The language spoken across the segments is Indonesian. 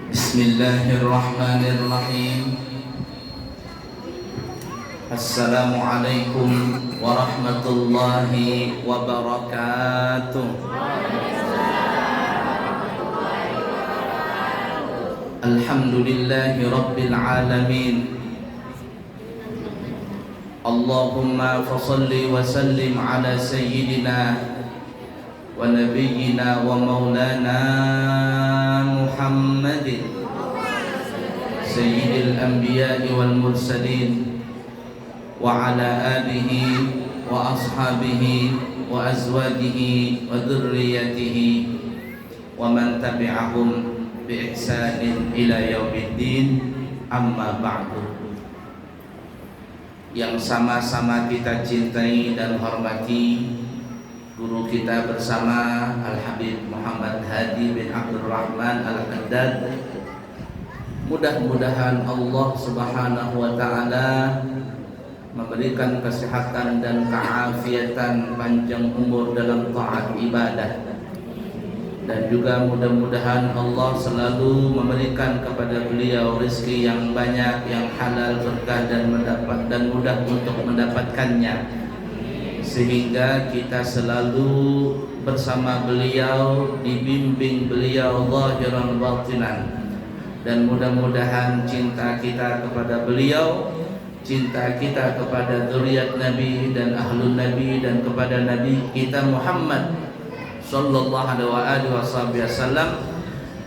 Bismillahirrahmanirrahim. Assalamualaikum warahmatullahi wabarakatuh. Alhamdulillahi rabbil alamin. Allahumma fasalli wa sallim ala sayyidina wa nabiyyina wa maulana Muhammadin sayyidil anbiya'i wal mursalin wa ala alihi wa ashabihi wa azwajihi wa dhurriyyatihi wa man tabi'ahum bi ihsanin ila yaumiddin, amma ba'du. Yang sama-sama kita cintai dan hormati guru kita bersama Al-Habib Muhammad Hadi bin Abdul Rahman Al-Haddad. Mudah-mudahan Allah Subhanahu wa taala memberikan kesehatan dan keafiatan, panjang umur dalam taat ibadah, dan juga mudah-mudahan Allah selalu memberikan kepada beliau rezeki yang banyak, yang halal, berkah dan mudah untuk mendapatkannya, sehingga kita selalu bersama beliau, dibimbing beliau zahiran batinan. Dan mudah-mudahan cinta kita kepada beliau, cinta kita kepada zuriat Nabi dan ahlul Nabi dan kepada Nabi kita Muhammad sallallahu alaihi wasallam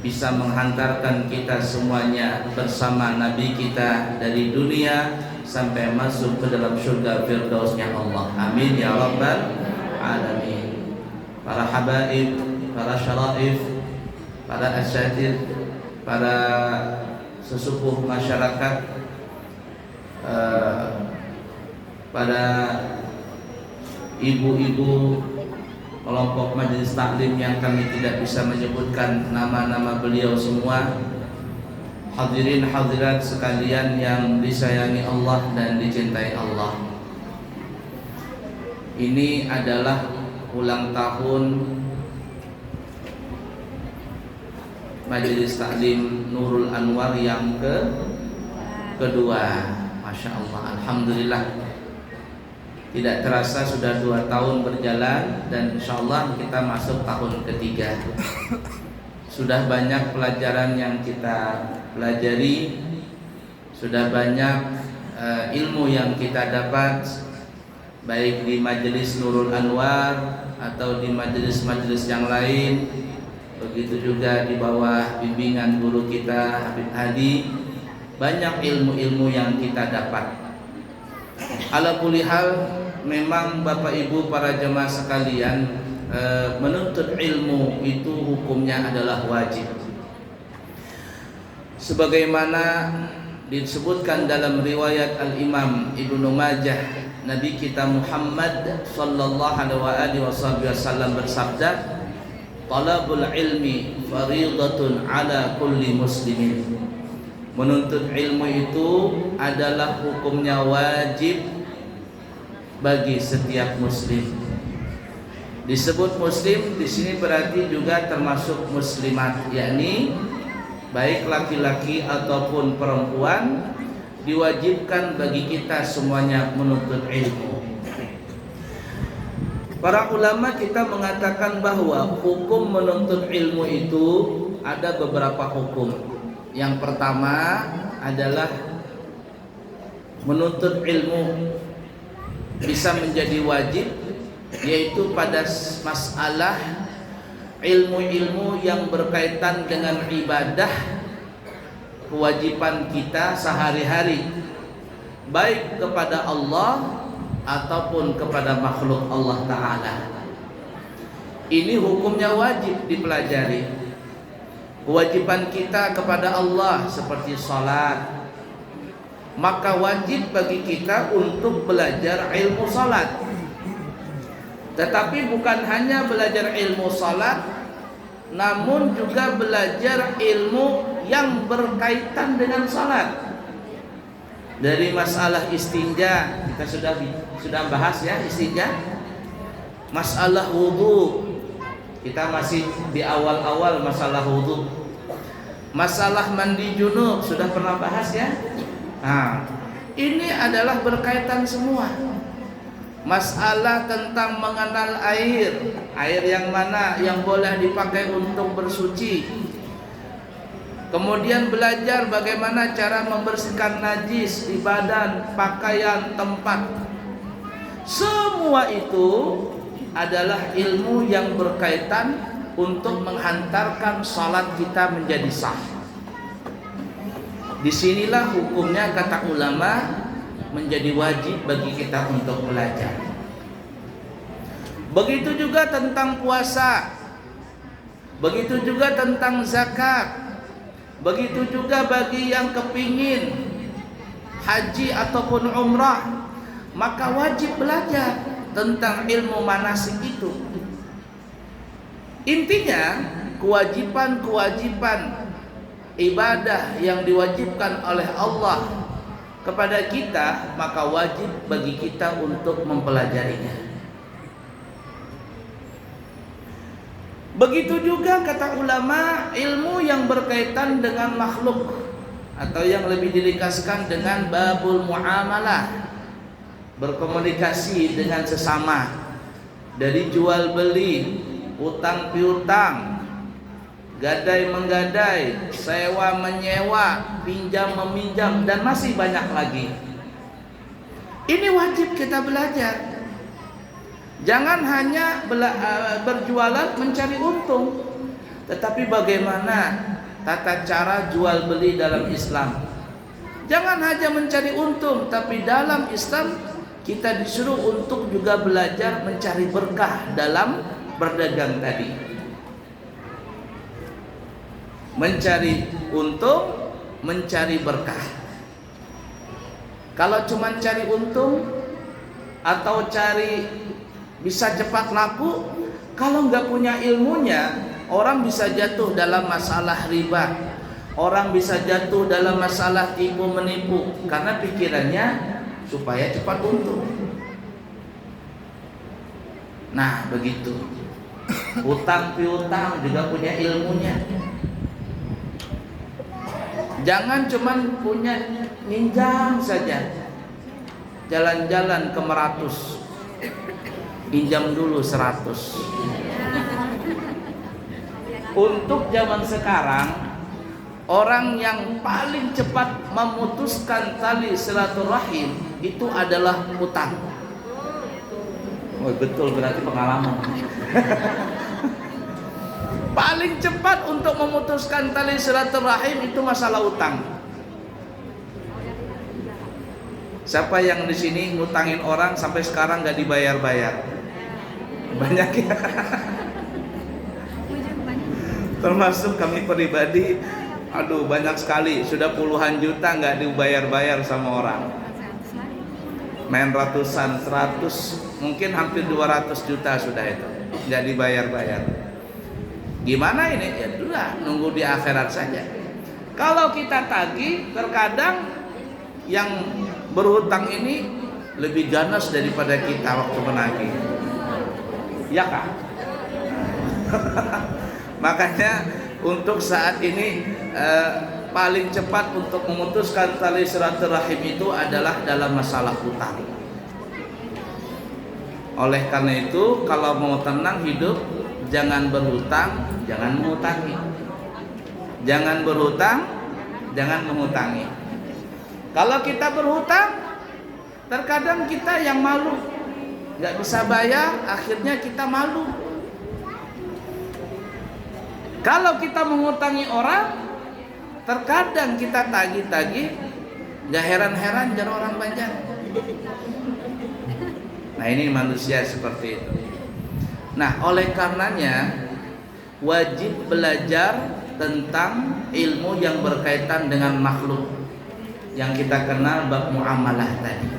bisa menghantarkan kita semuanya bersama Nabi kita dari dunia sampai masuk ke dalam surga firdausnya Allah. Amin ya rabbal alamin. Para habaib, para syaraif, para asyatir, para sesepuh masyarakat, para ibu-ibu kelompok majelis taklim yang kami tidak bisa menyebutkan nama-nama beliau semua, hadirin hadirat sekalian yang disayangi Allah dan dicintai Allah. Ini adalah ulang tahun Majelis Taklim Nurul Anwar yang kedua. Masya Allah, alhamdulillah. Tidak terasa sudah 2 tahun berjalan dan insya Allah kita masuk tahun ketiga. Sudah banyak pelajaran yang kita pelajari, sudah banyak ilmu yang kita dapat, baik di Majelis Nurul Anwar atau di majelis-majelis yang lain. Begitu juga di bawah bimbingan guru kita Habib Hadi, banyak ilmu-ilmu yang kita dapat. Ala kulli hal, memang Bapak Ibu para jemaah sekalian, menuntut ilmu itu hukumnya adalah wajib. Sebagaimana disebutkan dalam riwayat Al-Imam Ibnu Majah, Nabi kita Muhammad sallallahu alaihi wasallam bersabda, talabul ilmi fariidatun ala kulli muslimin. Menuntut ilmu itu adalah hukumnya wajib bagi setiap muslim. Disebut muslim di sini berarti juga termasuk muslimat, yakni baik laki-laki ataupun perempuan diwajibkan bagi kita semuanya menuntut ilmu. Para ulama kita mengatakan bahwa hukum menuntut ilmu itu ada beberapa hukum. Yang pertama adalah menuntut ilmu bisa menjadi wajib, yaitu pada masalah ilmu-ilmu yang berkaitan dengan ibadah, kewajiban kita sehari-hari, baik kepada Allah ataupun kepada makhluk Allah Ta'ala. Ini hukumnya wajib dipelajari. Kewajiban kita kepada Allah seperti salat, maka wajib bagi kita untuk belajar ilmu salat. Tetapi bukan hanya belajar ilmu salat, namun juga belajar ilmu yang berkaitan dengan salat. Dari masalah istinja, kita sudah bahas ya istinja. Masalah wudu, kita masih di awal-awal masalah wudu. Masalah mandi junub sudah pernah bahas ya. Nah, ini adalah berkaitan semua. Masalah tentang mengenal air yang mana yang boleh dipakai untuk bersuci. Kemudian belajar bagaimana cara membersihkan najis di badan, pakaian, tempat. Semua itu adalah ilmu yang berkaitan untuk menghantarkan salat kita menjadi sah. Disinilah hukumnya kata ulama menjadi wajib bagi kita untuk belajar. Begitu juga tentang puasa, begitu juga tentang zakat, begitu juga bagi yang kepingin haji ataupun umrah, maka wajib belajar tentang ilmu manasik itu. Intinya kewajiban-kewajiban ibadah yang diwajibkan oleh Allah kepada kita, maka wajib bagi kita untuk mempelajarinya. Begitu juga kata ulama, ilmu yang berkaitan dengan makhluk atau yang lebih diringkaskan dengan babul muamalah, berkomunikasi dengan sesama, dari jual beli, utang piutang, gadai menggadai, sewa menyewa, pinjam meminjam, dan masih banyak lagi. Ini wajib kita belajar. Jangan hanya berjualan mencari untung, tetapi bagaimana tata cara jual beli dalam Islam. Jangan hanya mencari untung, tapi dalam Islam kita disuruh untuk juga belajar mencari berkah dalam berdagang tadi. Mencari untung, mencari berkah. Kalau cuma cari untung atau cari bisa cepat laku, kalau nggak punya ilmunya, orang bisa jatuh dalam masalah riba, orang bisa jatuh dalam masalah tipu menipu karena pikirannya supaya cepat untung. Nah begitu. Utang piutang juga punya ilmunya. Jangan cuman punya ninjam saja. Jalan-jalan ke Meratus, pinjam dulu 100. Untuk zaman sekarang, orang yang paling cepat memutuskan tali silaturahim itu adalah utang. Oh betul, berarti pengalaman. Paling cepat untuk memutuskan tali silaturahim itu masalah utang. Siapa yang di sini ngutangin orang sampai sekarang nggak dibayar-bayar? Banyak ya. Termasuk kami pribadi, aduh banyak sekali, sudah puluhan juta nggak dibayar-bayar sama orang. Main ratusan, 100, mungkin hampir 200 juta sudah itu, nggak dibayar-bayar. Gimana ini? Ya sudah, nunggu di akhirat saja. Kalau kita tagih, terkadang yang berhutang ini lebih ganas daripada kita waktu menagih. Ya kak. Makanya untuk saat ini paling cepat untuk memutuskan tali silaturahim itu adalah dalam masalah hutang. Oleh karena itu, kalau mau tenang hidup, jangan berhutang, jangan mengutangi. Jangan berhutang, jangan mengutangi. Kalau kita berhutang, terkadang kita yang malu, nggak bisa bayar, akhirnya kita malu. Kalau kita mengutangi orang, terkadang kita tagih-tagih, nggak heran-heran jadi orang banyak. Nah ini manusia seperti itu. Nah oleh karenanya wajib belajar tentang ilmu yang berkaitan dengan makhluk yang kita kenal bab muamalah tadi.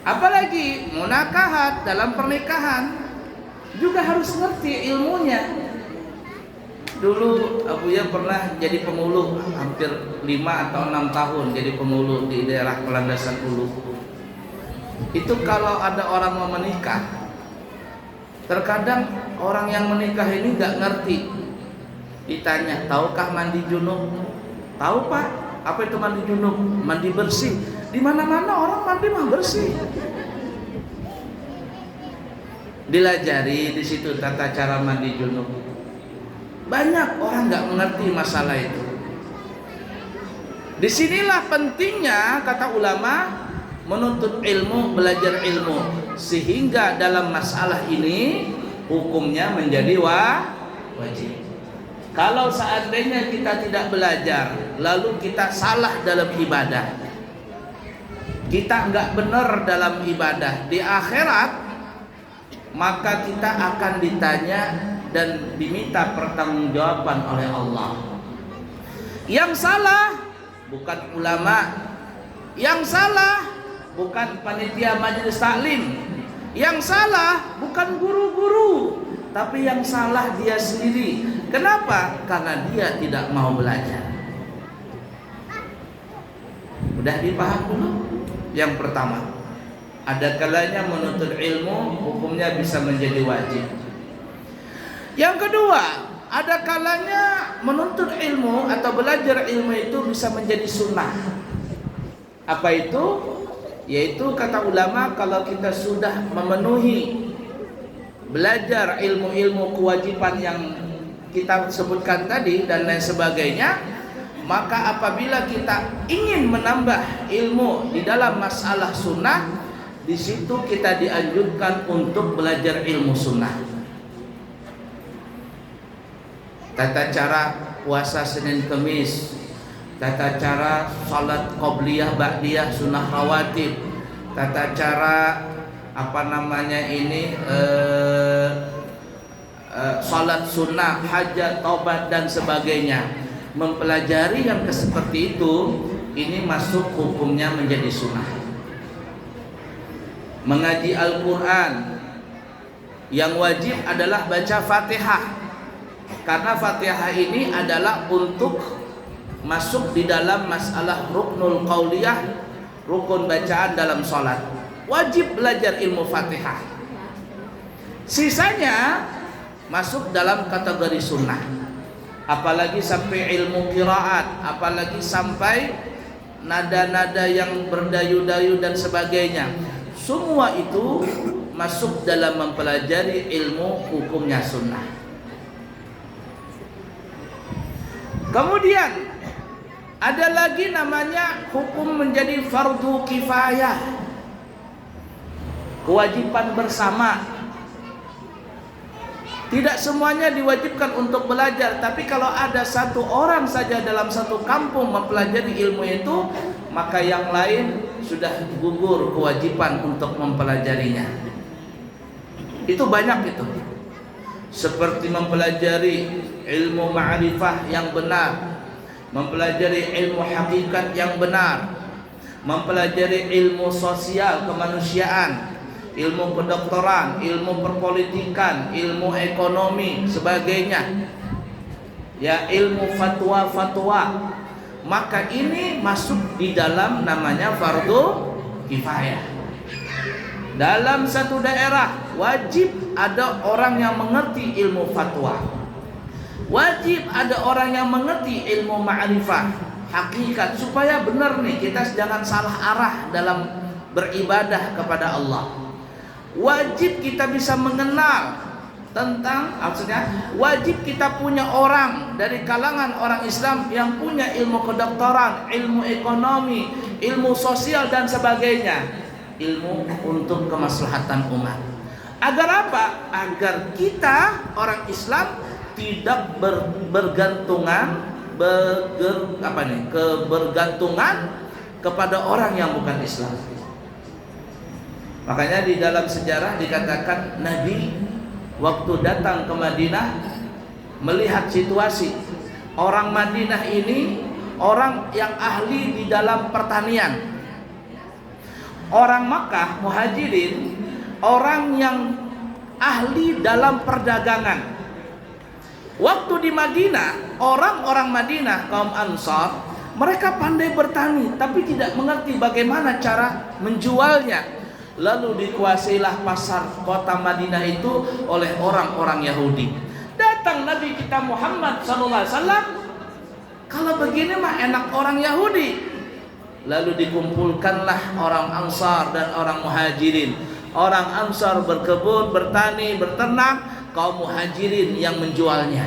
Apalagi munakahat dalam pernikahan juga harus ngerti ilmunya. Dulu Abuya pernah jadi pemuluh hampir 5 atau 6 tahun jadi pemuluh di daerah Pelandasan Ulu. Itu kalau ada orang mau menikah, terkadang orang yang menikah ini nggak ngerti Ditanya, tahukah mandi junub? Tahu Pak. Apa itu mandi junub? Mandi bersih. Di mana-mana orang mandi mah bersih. Dilajari di situ tata cara mandi junub. Banyak orang nggak mengerti masalah itu. Disinilah pentingnya kata ulama menuntut ilmu, belajar ilmu, sehingga dalam masalah ini hukumnya menjadi wajib. Kalau seandainya kita tidak belajar, lalu kita salah dalam ibadah, kita nggak benar dalam ibadah, di akhirat maka kita akan ditanya dan diminta pertanggungjawaban oleh Allah. Yang salah bukan ulama, yang salah bukan panitia majelis taklim, yang salah bukan guru-guru, tapi yang salah dia sendiri. Kenapa? Karena dia tidak mau belajar. Udah dipaham dulu? Yang pertama, ada kalanya menuntut ilmu hukumnya bisa menjadi wajib. Yang kedua, ada kalanya menuntut ilmu atau belajar ilmu itu bisa menjadi sunnah. Apa itu? Yaitu kata ulama, kalau kita sudah memenuhi belajar ilmu-ilmu kewajiban yang kita sebutkan tadi dan lain sebagainya, maka apabila kita ingin menambah ilmu di dalam masalah sunnah, di situ kita dianjurkan untuk belajar ilmu sunnah. Tata cara puasa Senin Kemis, tata cara salat qobliyah ba'diyah sunnah rawatib, tata cara salat sunnah, hajat, taubat dan sebagainya. Mempelajari yang seperti itu, ini masuk hukumnya menjadi sunnah. Mengaji Al-Quran, yang wajib adalah baca Fatihah, karena Fatihah ini adalah untuk masuk di dalam masalah ruknul qauliyah, rukun bacaan dalam sholat. Wajib belajar ilmu Fatihah. Sisanya masuk dalam kategori sunnah. Apalagi sampai ilmu qiraat, apalagi sampai nada-nada yang berdayu-dayu dan sebagainya. Semua itu masuk dalam mempelajari ilmu hukumnya sunnah. Kemudian ada lagi namanya hukum menjadi fardu kifayah, kewajiban bersama. Tidak semuanya diwajibkan untuk belajar, tapi kalau ada satu orang saja dalam satu kampung mempelajari ilmu itu, maka yang lain sudah gugur kewajiban untuk mempelajarinya. Itu banyak itu. Seperti mempelajari ilmu ma'rifah yang benar, mempelajari ilmu hakikat yang benar, mempelajari ilmu sosial kemanusiaan, ilmu kedokteran, ilmu perpolitikan, ilmu ekonomi, sebagainya. Ya, ilmu fatwa-fatwa. Maka ini masuk di dalam namanya fardu kifayah. Dalam satu daerah wajib ada orang yang mengerti ilmu fatwa. Wajib ada orang yang mengerti ilmu ma'rifah, hakikat, supaya benar nih, kita jangan salah arah dalam beribadah kepada Allah. Wajib kita bisa mengenal tentang, maksudnya wajib kita punya orang dari kalangan orang Islam yang punya ilmu kedokteran, ilmu ekonomi, ilmu sosial dan sebagainya, ilmu untuk kemaslahatan umat. Agar apa? Agar kita orang Islam tidak kebergantungan kepada orang yang bukan Islam. Makanya di dalam sejarah dikatakan Nabi waktu datang ke Madinah melihat situasi orang Madinah ini orang yang ahli di dalam pertanian. Orang Makkah muhajirin orang yang ahli dalam perdagangan. Waktu di Madinah, orang-orang Madinah kaum Ansar, mereka pandai bertani tapi tidak mengerti bagaimana cara menjualnya. Lalu dikuasailah pasar kota Madinah itu oleh orang-orang Yahudi. Datang tentang Nabi kita Muhammad sallallahu alaihi wasallam. Kalau begini mah enak orang Yahudi. Lalu dikumpulkanlah orang Ansar dan orang Muhajirin. Orang Ansar berkebun, bertani, berternak, kaum Muhajirin yang menjualnya.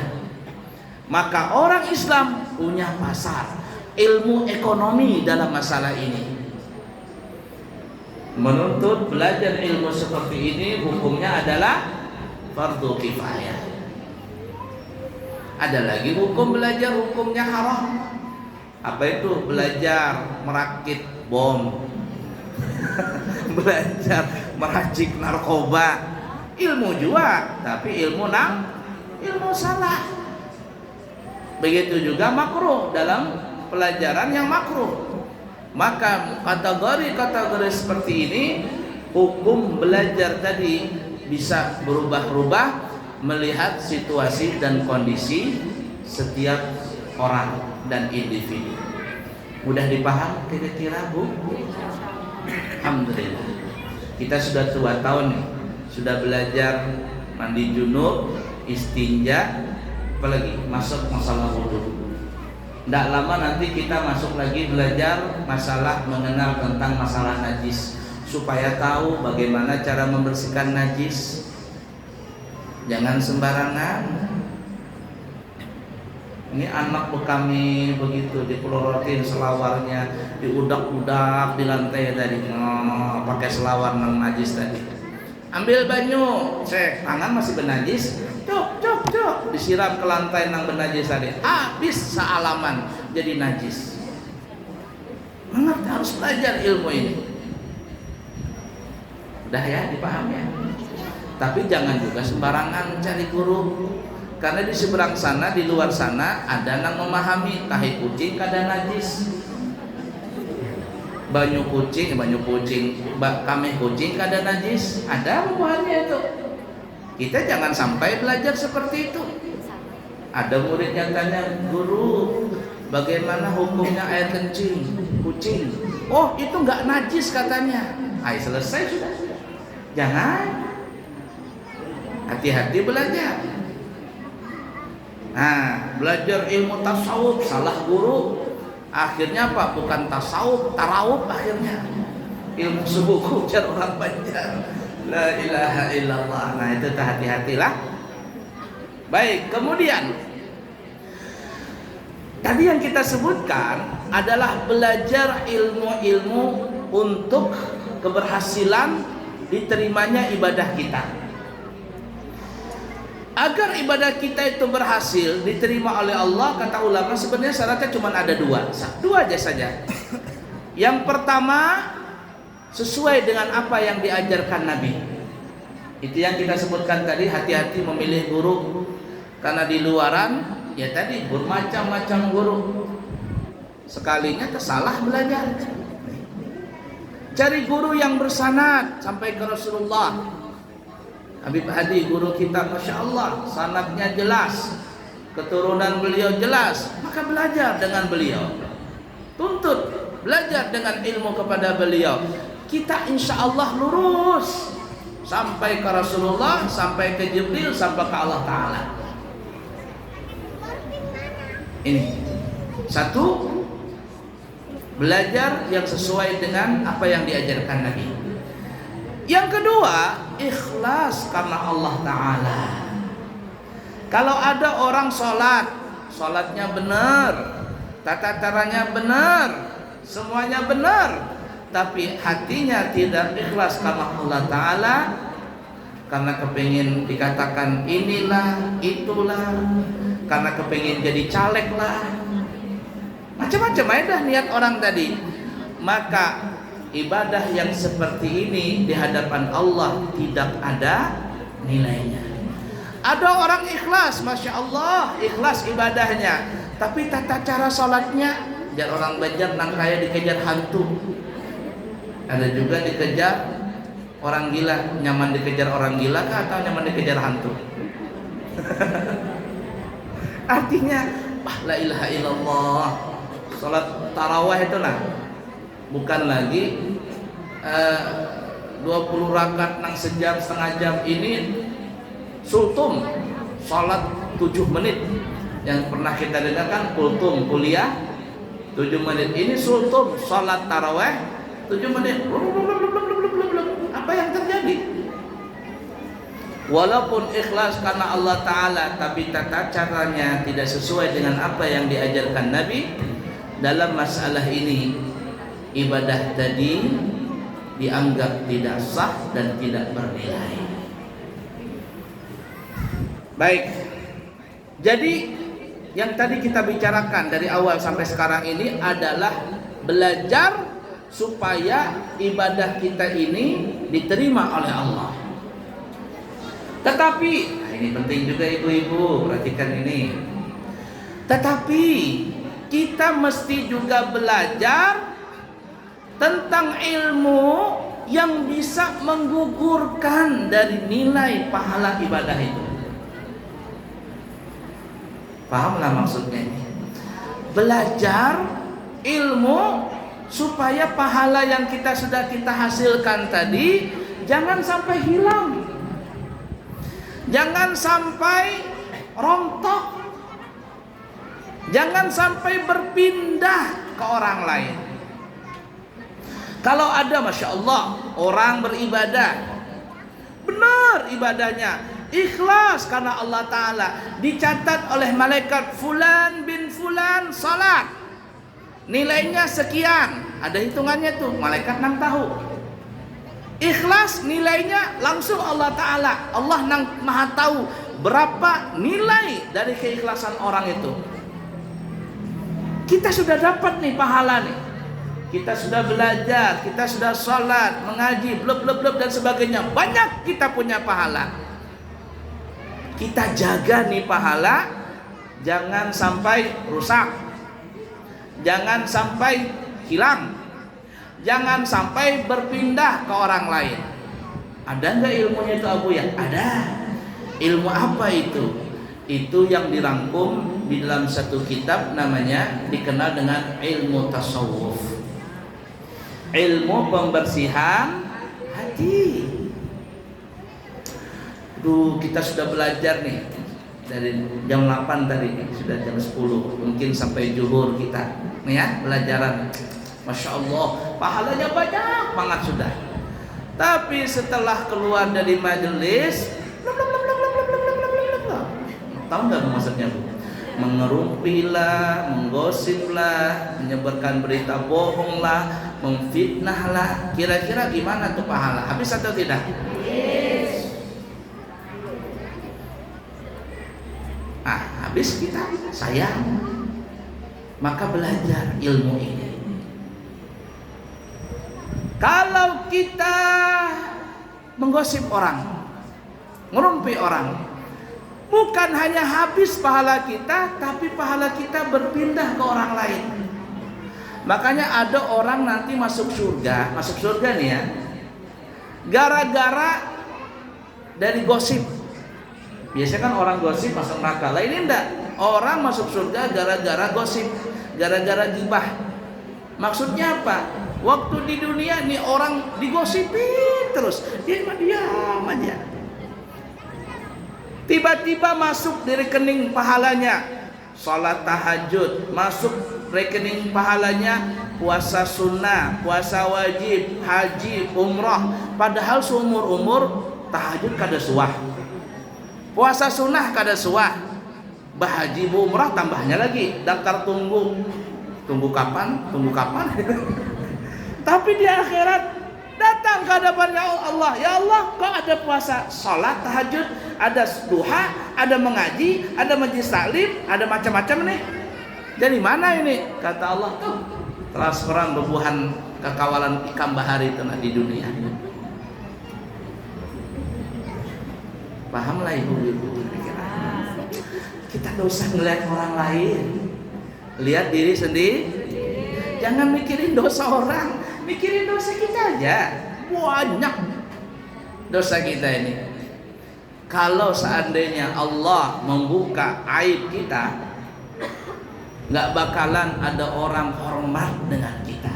Maka orang Islam punya pasar, ilmu ekonomi dalam masalah ini. Menuntut belajar ilmu seperti ini hukumnya adalah fardu kifayah. Ada lagi hukum belajar hukumnya haram. Apa itu? Belajar merakit bom, belajar meracik narkoba, ilmu juga, tapi ilmu salah. Begitu juga makruh dalam pelajaran yang makruh. Maka kategori-kategori seperti ini hukum belajar tadi bisa berubah-ubah melihat situasi dan kondisi setiap orang dan individu. Mudah dipaham kira-kira, Bu? Alhamdulillah. Kita sudah 2 tahun nih, sudah belajar mandi junub, istinja, apalagi masuk masalah wudu. Tidak lama nanti kita masuk lagi belajar masalah mengenal tentang masalah najis, supaya tahu bagaimana cara membersihkan najis. Jangan sembarangan. Ini anak kami begitu dipelorotin selawarnya, diudak-udak di lantai tadi, pakai selawar nang najis tadi. Ambil banyu, cek tangan masih benajis, cuk, disiram ke lantai nang benajis tadi, habis sealaman jadi najis. Mengerti, harus belajar ilmu ini. Udah ya, dipahami ya. Tapi jangan juga sembarangan cari guru. Karena di seberang sana, di luar sana ada yang memahami tahi kucing kada najis, banyu kucing, kami kucing kada najis, ada pembahasannya itu. Kita jangan sampai belajar seperti itu. Ada murid yang tanya, guru, bagaimana hukumnya air kencing kucing? Oh, itu nggak najis katanya. Ayo selesai sudah. Jangan. Hati-hati belajar. Nah, belajar ilmu tasawuf salah guru, akhirnya apa? Bukan tasawuf, tarawuf akhirnya. Ilmu subuh jar orang Banjar. La ilaha illallah. Nah, itu hati-hatilah. Baik, kemudian tadi yang kita sebutkan adalah belajar ilmu-ilmu untuk keberhasilan diterimanya ibadah kita. Agar ibadah kita itu berhasil diterima oleh Allah, kata ulama sebenarnya syaratnya cuma ada 2 aja saja. Yang pertama, sesuai dengan apa yang diajarkan Nabi. Itu yang kita sebutkan tadi, hati-hati memilih guru. Karena di luaran, ya tadi bermacam-macam guru. Sekalinya tersalah belajar. Cari guru yang bersanad sampai ke Rasulullah. Habib Hadi guru kita, Masya Allah, sanadnya jelas, keturunan beliau jelas, maka belajar dengan beliau, tuntut belajar dengan ilmu kepada beliau. Kita insya Allah lurus sampai ke Rasulullah, sampai ke Jibril, sampai ke Allah Ta'ala. Ini satu, belajar yang sesuai dengan apa yang diajarkan Nabi. Yang kedua, ikhlas karena Allah Ta'ala. Kalau ada orang sholatnya benar, tata caranya benar, semuanya benar, tapi hatinya tidak ikhlas karena Allah Ta'ala, karena kepingin dikatakan inilah, itulah, karena kepingin jadi caleg lah, macam-macam aja niat orang tadi, maka ibadah yang seperti ini di hadapan Allah tidak ada nilainya. Ada orang ikhlas, Masya Allah, ikhlas ibadahnya, tapi tata cara sholatnya, jar orang Banjar nang kaya dikejar hantu. Ada juga dikejar orang gila. Nyaman dikejar orang gila kah atau nyaman dikejar hantu? Artinya, la ilaha illallah, sholat tarawih itu lah, bukan lagi 20 rakaat nang sejam setengah jam ini sultum, salat 7 7 menit. Yang pernah kita dengarkan kultum kuliah 7 menit. Ini sultum salat tarawih 7 menit. Apa yang terjadi? Walaupun ikhlas karena Allah Ta'ala, tapi tata caranya tidak sesuai dengan apa yang diajarkan Nabi. Dalam masalah ini, ibadah tadi dianggap tidak sah dan tidak bernilai. Baik, jadi yang tadi kita bicarakan dari awal sampai sekarang ini adalah belajar supaya ibadah kita ini diterima oleh Allah. Tetapi, nah ini penting juga ibu-ibu, perhatikan ini. Tetapi kita mesti juga belajar tentang ilmu yang bisa menggugurkan dari nilai pahala ibadah itu. Pahamlah maksudnya ini. Belajar ilmu supaya pahala yang sudah kita hasilkan tadi jangan sampai hilang. Jangan sampai rontok. Jangan sampai berpindah ke orang lain. Kalau ada, Masya Allah, orang beribadah, benar ibadahnya, ikhlas karena Allah Ta'ala, dicatat oleh malaikat fulan bin fulan salat, nilainya sekian, ada hitungannya tuh, malaikat 6 tahu. Ikhlas nilainya langsung Allah Ta'ala. Allah maha tahu berapa nilai dari keikhlasan orang itu. Kita sudah dapat nih pahala nih. Kita sudah belajar, kita sudah sholat, mengaji, blub dan sebagainya. Banyak kita punya pahala. Kita jaga nih pahala, jangan sampai rusak, jangan sampai hilang, jangan sampai berpindah ke orang lain. Ada nggak ilmunya itu Abu ya? Ada. Ilmu apa itu? Itu yang dirangkum di dalam satu kitab namanya dikenal dengan ilmu tasawuf. Ilmu pembersihan hati. Kita sudah belajar nih dari jam 8 tadi nih, sudah jam 10, mungkin sampai zuhur kita nih ya pelajaran. Masya Allah, pahalanya banyak banget sudah. Tapi setelah keluar dari majelis, tahu nggak maksudnya Bu? Mengerumpilah, menggosiplah, menyebarkan berita bohong lah, memfitnah lah. Kira-kira gimana tuh pahala? Habis atau tidak? Habis kita sayang. Maka belajar ilmu ini. Kalau kita menggosip orang, ngerumpi orang, bukan hanya habis pahala kita, tapi pahala kita berpindah ke orang lain. Makanya ada orang nanti masuk surga nih ya, gara-gara dari gosip. Biasanya kan orang gosip masuk neraka. Lah ini enggak, orang masuk surga gara-gara gosip, gara-gara gibah. Maksudnya apa? Waktu di dunia nih orang digosipin terus, dia diam aja. Tiba-tiba masuk di rekening pahalanya salat tahajud, masuk rekening pahalanya puasa sunnah, puasa wajib, haji, umrah. Padahal seumur-umur tahajud kada suah, puasa sunnah kada suah, bahaji umrah tambahnya lagi daftar tunggu kapan tapi di akhirat datang ke hadapannya Allah, ya Allah, kok ada puasa, salat tahajud, ada duha, ada mengaji, ada majlis taklim, ada macam-macam nih. Dari mana ini? Kata Allah, tuh transferan bebuhan kekawalan ikan bahari itu di dunia. Pahamlah ibu-ibu. Kita tidak usah ngelihat orang lain, lihat diri sendiri. Jangan mikirin dosa orang, mikirin dosa kita aja. Banyak dosa kita ini. Kalau seandainya Allah membuka aib kita, nggak bakalan ada orang hormat dengan kita.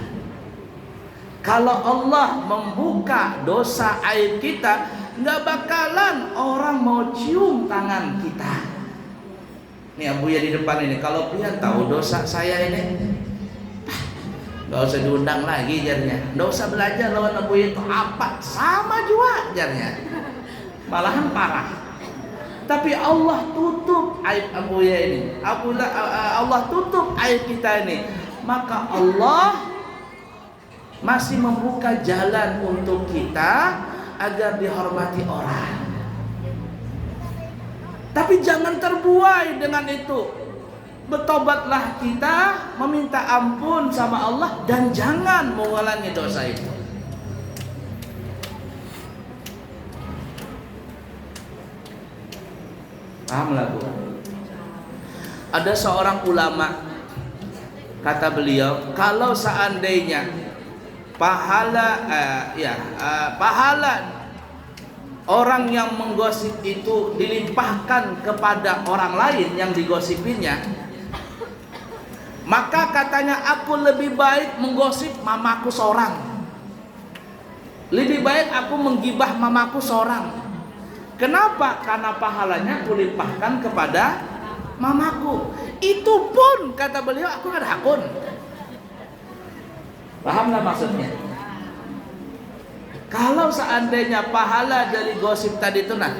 Kalau Allah membuka dosa aib kita, nggak bakalan orang mau cium tangan kita. Nih Abuya di depan ini, kalau pian tahu dosa saya ini, nggak usah diundang lagi jarnya. Nggak usah belajar lawan Abuya itu apa, sama juga jarnya. Malahan parah. Tapi Allah tutup aib Abuya ini. Allah tutup aib kita ini. Maka Allah masih membuka jalan untuk kita agar dihormati orang. Tapi jangan terbuai dengan itu. Bertobatlah kita, meminta ampun sama Allah, dan jangan mengulangi dosa itu. Paham lah Bu? Ada seorang ulama, kata beliau, kalau seandainya pahala orang yang menggosip itu dilimpahkan kepada orang lain yang digosipinya, maka katanya aku lebih baik menggosip mamaku seorang, lebih baik aku menggibah mamaku seorang. Kenapa? Karena pahalanya aku limpahkan kepada mamaku. Itu pun kata beliau aku gak ada hakun. Paham gak maksudnya? Kalau seandainya pahala dari gosip tadi itu, nah,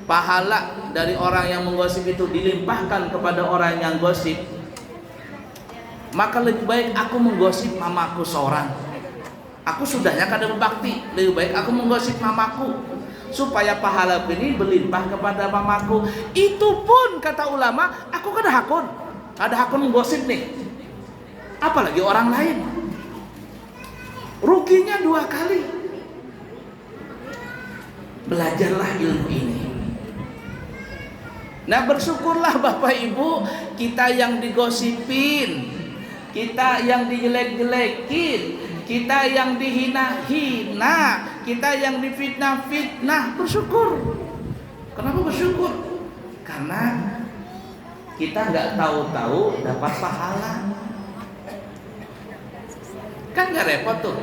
pahala dari orang yang menggosip itu dilimpahkan kepada orang yang gosip, maka lebih baik aku menggosip mamaku seorang. Aku sudahnya kada berbakti, lebih baik aku menggosip mamaku supaya pahala ini berlimpah kepada mamaku. Itu pun kata ulama, aku kada hakun menggosip nih, apalagi orang lain. Ruginya 2 kali. Belajarlah ilmu ini. Nah, bersyukurlah Bapak Ibu, kita yang digosipin, kita yang dijelek-jelekin, kita yang dihina-hina, kita yang difitnah-fitnah, bersyukur. Kenapa bersyukur? Karena kita nggak tahu-tahu dapat pahala. Kan gak repot tuh,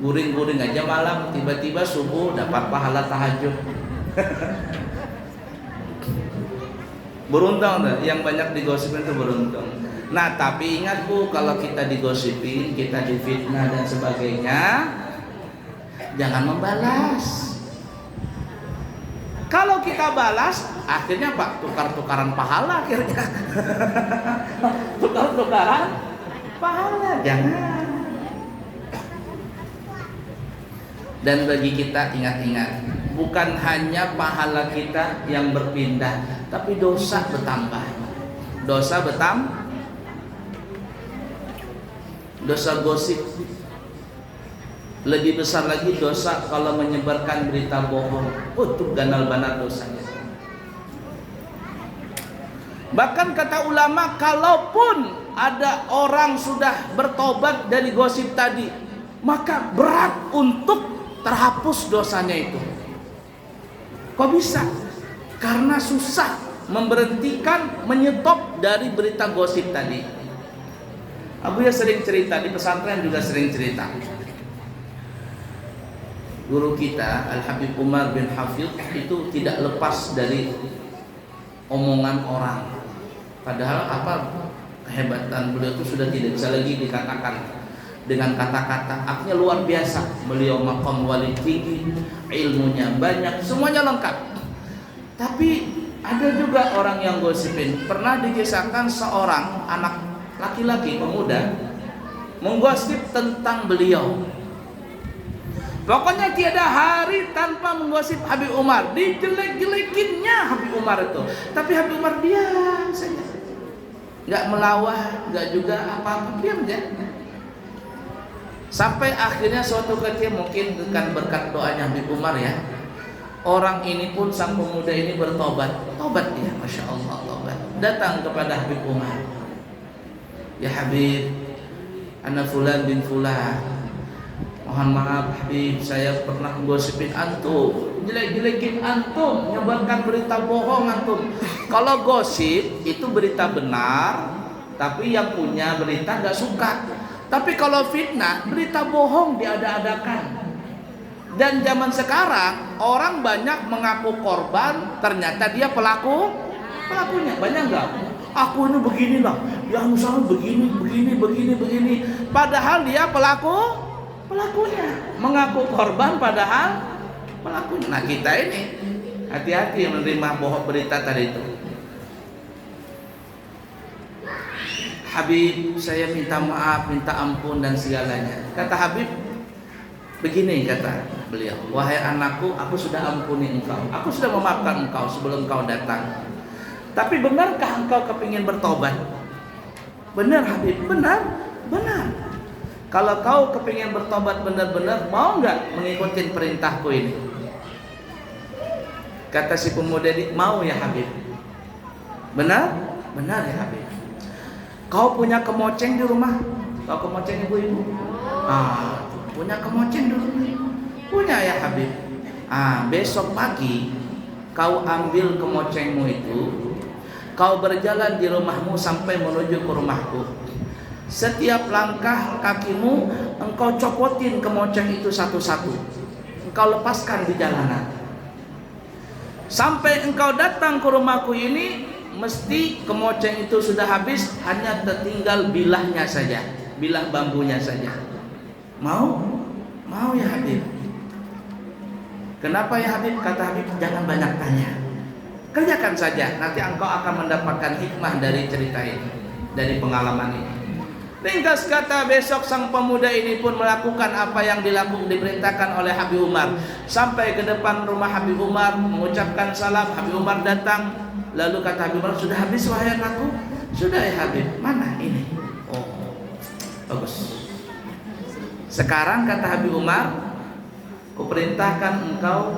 guring-guring aja malam, tiba-tiba subuh dapat pahala tahajud. Beruntung tuh, yang banyak digosipin tuh beruntung. Nah tapi ingat Bu, kalau kita digosipin, kita difitnah dan sebagainya, jangan membalas. Kalau kita balas, akhirnya Pak, tukar-tukaran pahala akhirnya. Tukar-tukaran pahala, jangan. Dan bagi kita ingat-ingat, bukan hanya pahala kita yang berpindah, tapi dosa bertambah. Dosa gosip. Lebih besar lagi dosa kalau menyebarkan berita bohong. Itu ganal banar dosanya. Bahkan kata ulama, kalaupun ada orang sudah bertobat dari gosip tadi, maka berat untuk terhapus dosanya itu. Kok bisa? Karena susah memberhentikan, menyetop dari berita gosip tadi. Abuya sering cerita, di pesantren juga sering cerita. Guru kita Al-Habib Umar bin Hafidh itu tidak lepas dari omongan orang. Padahal apa kehebatan beliau itu sudah tidak bisa lagi dikatakan dengan kata-kata. Artinya luar biasa. Beliau maqam wali tinggi, ilmunya banyak, semuanya lengkap. Tapi ada juga orang yang gosipin. Pernah dikisahkan seorang anak laki-laki pemuda menggosip tentang beliau. Pokoknya tiada hari tanpa menggosip Habib Umar. Dijelek-jelekinnya Habib Umar itu. Tapi Habib Umar diam saja, nggak melawah, nggak juga apa-apa, diam aja. Sampai akhirnya suatu ketika, mungkin dengan berkat doanya Habib Umar ya, orang ini pun, sang pemuda ini bertobat. Tobat dia, Masya Allah, tobat. Datang kepada Habib Umar. Ya Habib, ana fulan bin fulan, mohon maaf Habib, saya pernah menggosipin antum, jelek-jelekin antum, nyebarkan berita bohong antum. Kalau gosip itu berita benar, tapi yang punya berita gak suka. Tapi kalau fitnah, berita bohong diada-adakan. Dan zaman sekarang orang banyak mengaku korban, ternyata dia pelaku Pelakunya banyak nggak? Aku ini begini lah, yang sama begini. Padahal dia pelakunya mengaku korban, padahal pelakunya. Nah kita ini hati-hati menerima bohong berita tadi itu. Habib, saya minta maaf, minta ampun dan segalanya. Kata Habib, begini kata beliau, wahai anakku, aku sudah ampuni engkau, aku sudah memaafkan engkau sebelum engkau datang. Tapi benarkah engkau kepingin bertobat? Benar Habib, benar. Kalau kau kepingin bertobat benar-benar, mau nggak mengikuti perintahku ini? Kata si pemuda ini, mau ya Habib. Benar ya Habib. Kau punya kemoceng di rumah? Kau kemoceng ibu-ibu? Punya kemoceng di rumah? Punya ya Habib. Besok pagi kau ambil kemocengmu itu, kau berjalan di rumahmu sampai menuju ke rumahku. Setiap langkah kakimu engkau copotin kemoceng itu satu-satu, engkau lepaskan di jalanan. Sampai engkau datang ke rumahku ini, mesti kemoceng itu sudah habis, hanya tertinggal bilahnya saja, bilah bambunya saja. Mau ya Habib? Kenapa ya Habib? Kata Habib, jangan banyak tanya, kerjakan saja, nanti engkau akan mendapatkan hikmah dari cerita ini, dari pengalaman ini. Ringkas kata, besok sang pemuda ini pun melakukan apa yang diperintahkan oleh Habib Umar. Sampai ke depan rumah Habib Umar, mengucapkan salam. Habib Umar datang, lalu kata Habib Umar, sudah habis wahai anakku? Sudah ya Habib. Mana ini? Oh, bagus. Sekarang kata Habib Umar, kuperintahkan engkau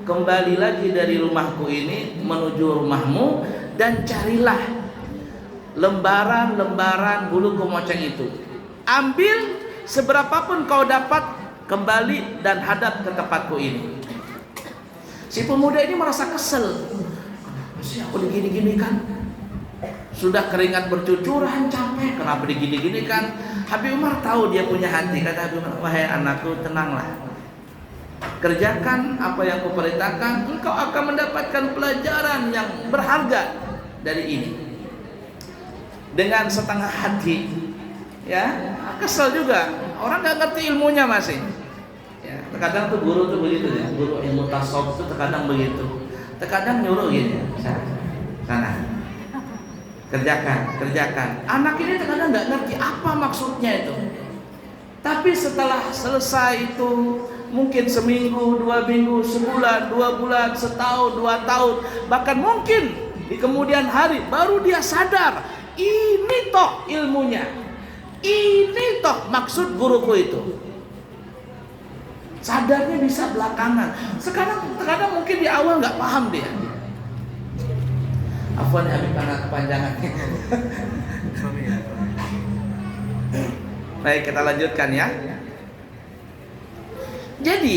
kembali lagi dari rumahku ini menuju rumahmu dan carilah lembaran-lembaran bulu kemoceng itu. Ambil seberapapun kau dapat, kembali dan hadap ke tempatku ini. Si pemuda ini merasa kesel. Aku digini-gini kan, sudah keringat bercucuran, capek, kenapa digini-gini kan? Habib Umar tahu dia punya hati. Kata Habib Umar, wahai anakku, tenanglah, kerjakan apa yang kuperintahkan, engkau akan mendapatkan pelajaran yang berharga dari ini. Dengan setengah hati, ya, kesel juga, orang nggak ngerti ilmunya masih. Ya, terkadang tuh guru tuh begitu ya, guru ilmu tasawuf tuh terkadang begitu, terkadang nyuruh gini, sana, kerjakan. Anak ini terkadang nggak ngerti apa maksudnya itu. Tapi setelah selesai itu, mungkin seminggu, 2 minggu, sebulan, 2 bulan, setahun, 2 tahun, bahkan mungkin di kemudian hari baru dia sadar, ini toh ilmunya, ini toh maksud guruku itu. Sadarnya bisa belakangan. Sekarang terkadang mungkin di awal nggak paham dia. Afwan Habib, karena kepanjangan. Baik, kita lanjutkan ya. Jadi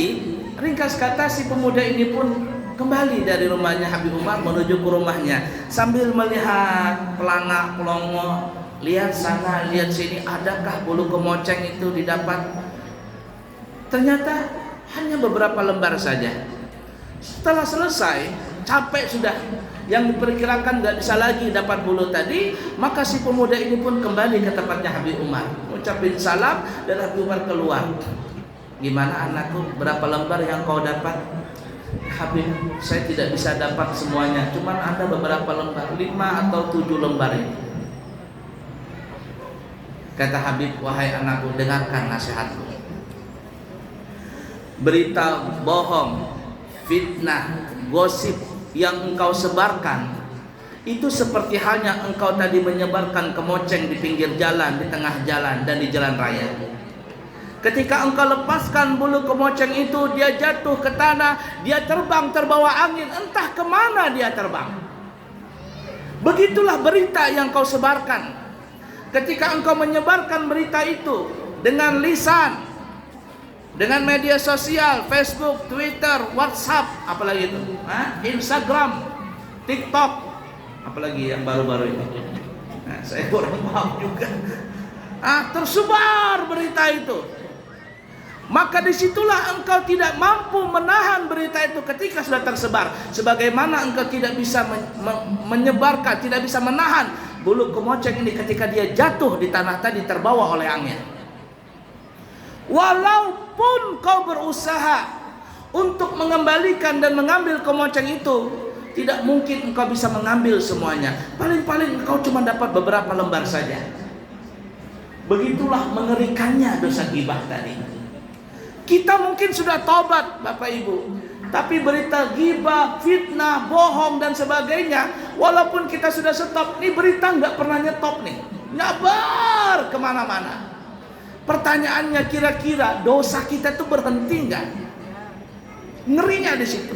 ringkas kata, si pemuda ini pun kembali dari rumahnya Habib Umar menuju ke rumahnya sambil melihat pelana pelongo, lihat sana lihat sini, adakah bulu kemoceng itu didapat. Ternyata hanya beberapa lembar saja. Setelah selesai, capek sudah, yang diperkirakan nggak bisa lagi dapat bulu tadi, maka si pemuda ini pun kembali ke tempatnya Habib Umar, ucapin salam, dan Habib Umar keluar. Gimana anakku, berapa lembar yang kau dapat? Habib, saya tidak bisa dapat semuanya, cuman ada beberapa lembar, 5 atau 7 lembar ini. Kata Habib, wahai anakku, dengarkan nasihatku. Berita bohong, fitnah, gosip yang engkau sebarkan itu seperti halnya engkau tadi menyebarkan kemoceng di pinggir jalan, di tengah jalan, dan di jalan raya. Ketika engkau lepaskan bulu kemoceng itu, dia jatuh ke tanah, dia terbang terbawa angin, entah kemana dia terbang. Begitulah berita yang kau sebarkan. Ketika engkau menyebarkan berita itu dengan lisan, dengan media sosial, Facebook, Twitter, WhatsApp, apalagi itu, Instagram, TikTok, apalagi yang baru-baru ini. Nah, saya kurang paham juga. Tersebar berita itu. maka disitulah engkau tidak mampu menahan berita itu ketika sudah tersebar. Sebagaimana engkau tidak bisa menyebarkan, tidak bisa menahan bulu kemoceng ini ketika dia jatuh di tanah tadi terbawa oleh angin. Walaupun kau berusaha untuk mengembalikan dan mengambil kemoceng itu, tidak mungkin engkau bisa mengambil semuanya. Paling-paling engkau cuma dapat beberapa lembar saja. Begitulah mengerikannya dosa ghibah tadi. Kita mungkin sudah tobat Bapak Ibu, tapi berita ghibah, fitnah, bohong dan sebagainya, walaupun kita sudah stop, ini berita nggak pernah nyetop nih, nyabar kemana-mana. Pertanyaannya, kira-kira dosa kita tuh berhenti nggak? Ngerinya di situ.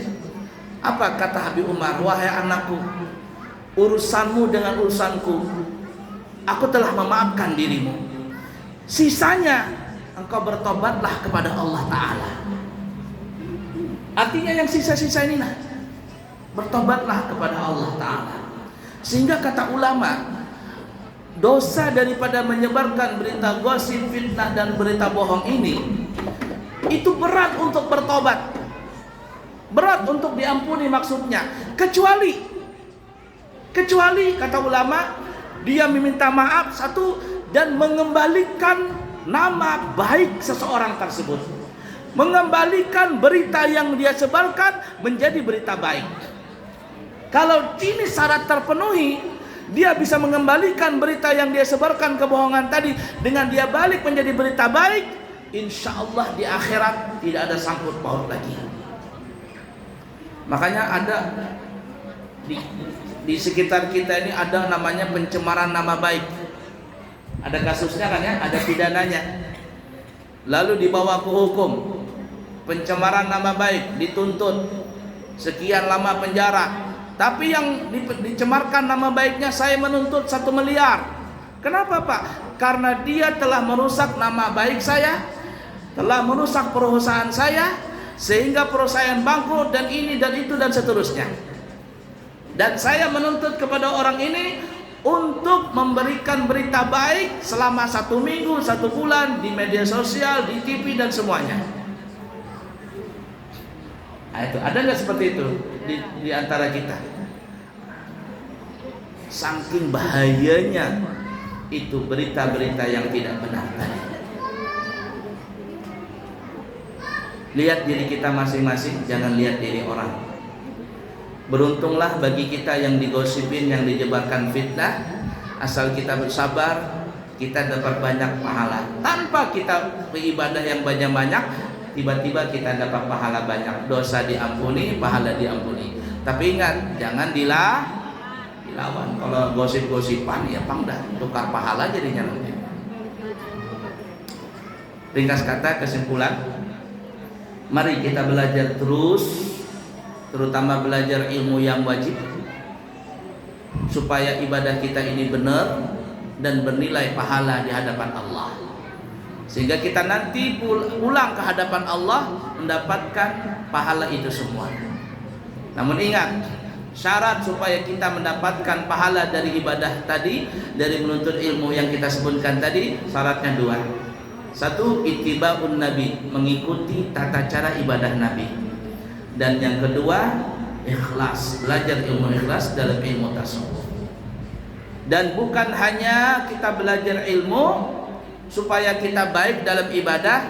Apa kata Habib Umar? Wahai anakku, urusanmu dengan urusanku, aku telah memaafkan dirimu. Sisanya engkau bertobatlah kepada Allah Ta'ala. Artinya yang sisa-sisa ini bertobatlah kepada Allah Ta'ala. Sehingga kata ulama, dosa daripada menyebarkan berita gosip, fitnah dan berita bohong ini, itu berat untuk bertobat, berat untuk diampuni maksudnya. Kecuali kata ulama, dia meminta maaf satu dan mengembalikan nama baik seseorang tersebut, mengembalikan berita yang dia sebarkan menjadi berita baik. Kalau ini syarat terpenuhi, dia bisa mengembalikan berita yang dia sebarkan kebohongan tadi dengan dia balik menjadi berita baik. Insya Allah di akhirat tidak ada sangkut paut lagi. Makanya ada di sekitar kita ini ada namanya pencemaran nama baik. Ada kasusnya kan ya, ada pidananya. Lalu dibawa ke hukum. Pencemaran nama baik, dituntut sekian lama penjara. Tapi yang dicemarkan nama baiknya saya menuntut 1 miliar. Kenapa Pak? Karena dia telah merusak nama baik saya, telah merusak perusahaan saya, sehingga perusahaan bangkrut dan ini dan itu dan seterusnya. Dan saya menuntut kepada orang ini untuk memberikan berita baik selama 1 minggu, 1 bulan di media sosial, di TV dan semuanya. Nah, itu ada nggak seperti itu di antara kita? Saking bahayanya itu berita-berita yang tidak benar tadi. Lihat diri kita masing-masing, jangan lihat diri orang. Beruntunglah bagi kita yang digosipin, yang dijebarkan fitnah. Asal kita bersabar, kita dapat banyak pahala. Tanpa kita beribadah yang banyak-banyak, tiba-tiba kita dapat pahala banyak. Dosa diampuni, pahala diampuni. Tapi ingat, jangan dilawan. Kalau gosip-gosipan, ya pangdah, tukar pahala jadinya nanti. Ringkas kata, kesimpulan, mari kita belajar terus, terutama belajar ilmu yang wajib, supaya ibadah kita ini benar dan bernilai pahala di hadapan Allah, sehingga kita nanti pulang ke hadapan Allah mendapatkan pahala itu semua. Namun ingat, syarat supaya kita mendapatkan pahala dari ibadah tadi, dari menuntut ilmu yang kita sebutkan tadi, syaratnya 2. 1, ittiba'un nabi, mengikuti tata cara ibadah Nabi. Dan yang kedua, ikhlas, belajar ilmu ikhlas dalam ilmu tasawuf. Dan bukan hanya kita belajar ilmu supaya kita baik dalam ibadah,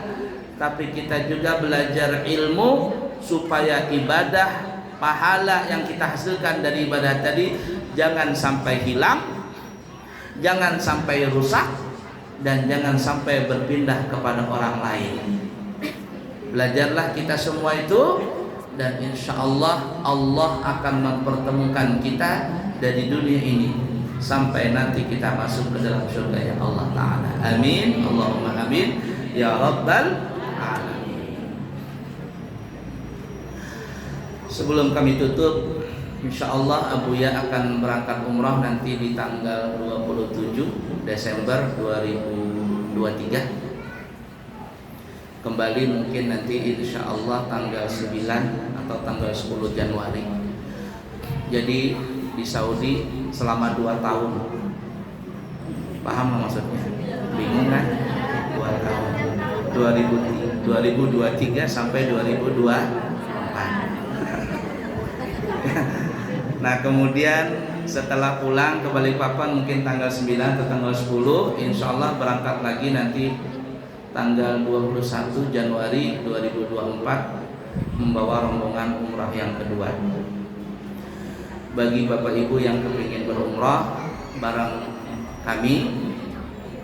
tapi kita juga belajar ilmu supaya ibadah, pahala yang kita hasilkan dari ibadah tadi jangan sampai hilang, jangan sampai rusak, dan jangan sampai berpindah kepada orang lain. Belajarlah kita semua itu, dan insya Allah Allah akan mempertemukan kita dari dunia ini sampai nanti kita masuk ke dalam surga ya Allah Ta'ala. Amin, Allahumma amin ya Rabbal Alamin. Sebelum kami tutup, insya Allah Abuya akan berangkat umrah nanti di tanggal 27 Desember 2023. Kembali mungkin nanti insya Allah tanggal 9 atau tanggal 10 Januari. Jadi di Saudi selama 2 tahun. Paham maksudnya? Bingung kan? 2 tahun. 2023 sampai 2024. Nah kemudian setelah pulang ke Balikpapan mungkin tanggal 9 atau tanggal 10, insya Allah berangkat lagi nanti tanggal 21 Januari 2024 membawa rombongan umrah yang kedua. Bagi Bapak Ibu yang kepingin berumrah bareng kami,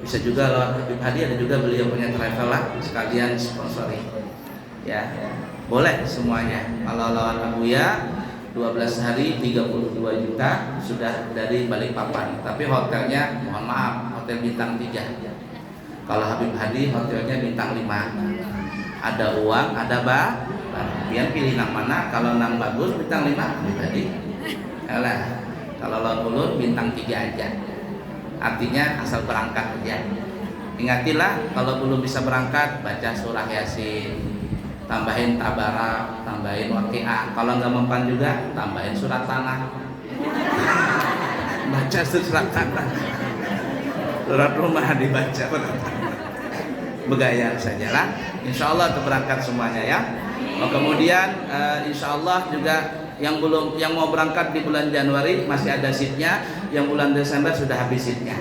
bisa juga lewat Habib Hadi, ada juga beliau punya travel lah, sekalian sponsori ya, boleh semuanya. Kalau lawan Abuya 12 hari 32 juta sudah dari Balikpapan, tapi hotelnya mohon maaf hotel bintang 3. Kalau Habib Hadi hotelnya bintang 5. Ada uang, ada biar pilih yang mana. Kalau yang bagus bintang 5 Habib Hadi. Yalah, kalau lawan Ulun bintang 3 aja. Artinya asal berangkat aja. Ingatilah kalau belum bisa berangkat baca surah Yasin, tambahin tabarak, tambahin waqiah. Kalau nggak mempan juga tambahin surat tanah. Baca surat tanah. Surat rumah dibaca. Begayar sajalah. Insya Allah berangkat semuanya ya. Kemudian insya Allah juga yang mau berangkat di bulan Januari masih ada seatnya. Yang bulan Desember sudah habis seatnya.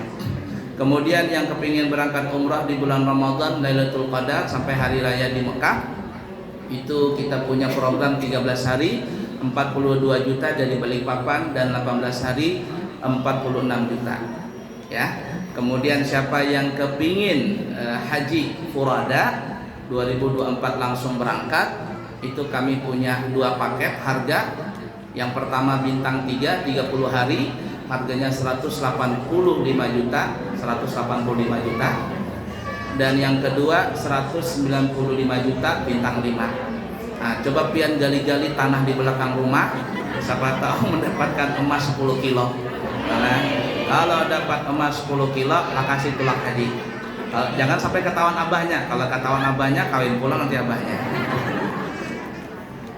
Kemudian yang kepingin berangkat umrah di bulan Ramadan Lailatul Qadar sampai hari raya di Mekah, itu kita punya program 13 hari 42 juta dari Balikpapan dan 18 hari 46 juta ya. Kemudian siapa yang kepingin haji furada 2024 langsung berangkat, itu kami punya 2 paket harga. Yang pertama bintang 3 30 hari harganya 185 juta, 185 juta. Dan yang kedua 195 juta bintang 5. Nah, coba pian gali-gali tanah di belakang rumah, siapa tahu mendapatkan emas 10 kilo. Nah, kalau dapat emas 10 kilo, lah kasih tulak haji. Jangan sampai ketahuan abahnya. Kalau ketahuan abahnya, kawin pulang nanti abahnya.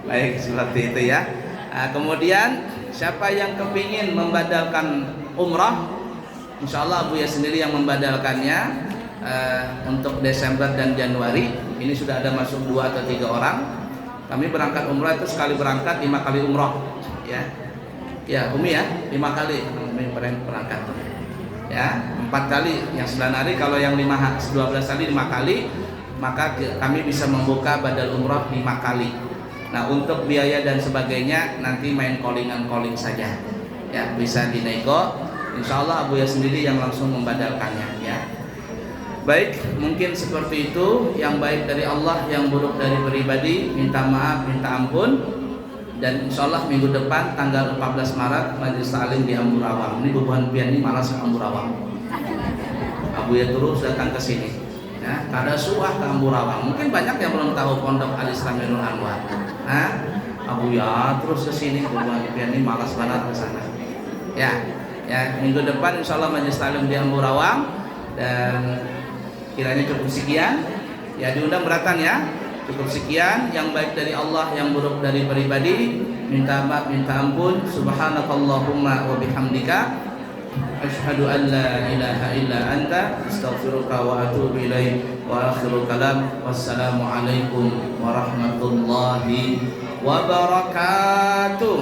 Baik, seperti itu ya. Nah, kemudian siapa yang kepingin membadalkan umrah, insya Allah Abu ya sendiri yang membadalkannya. Untuk Desember dan Januari ini sudah ada masuk 2 atau 3 orang. Kami berangkat umrah itu sekali berangkat 5 kali umrah ya. Ya Umi ya 5 kali Umi berangkat ya, 4 kali yang 9 hari. Kalau yang 12 kali 5 kali, maka kami bisa membuka badal umrah 5 kali. Nah untuk biaya dan sebagainya nanti main calling saja ya, bisa dinego. Insya Allah Abu ya sendiri yang langsung membadalkannya ya. Baik, mungkin seperti itu. Yang baik dari Allah, yang buruk dari pribadi, minta maaf, minta ampun. Dan insya Allah minggu depan tanggal 14 Maret Majelis Ta'lim di Amburawang. Ini bubuhan pian ini malas ke Amburawang. Abu ya terus datang ke sini ya, kada suah ke Amburawang. Mungkin banyak yang belum tahu Pondok Al-Islam Nurul Anwar. Nah, Abu ya terus ke sini, bubuhan pian ini malas banget ke sana. Ya, minggu depan insya Allah Majelis Ta'lim di Amburawang. Dan kiranya cukup sekian ya, diundang beratan ya. Cukup sekian, yang baik dari Allah, yang buruk dari pribadi, minta maaf, minta ampun. Subhanakallahumma wa bihamdika asyhadu an la ilaha illa anta astaghfiruka wa atubu ilaik. Wa akhiru kalam, wassalamualaikum warahmatullahi wabarakatuh.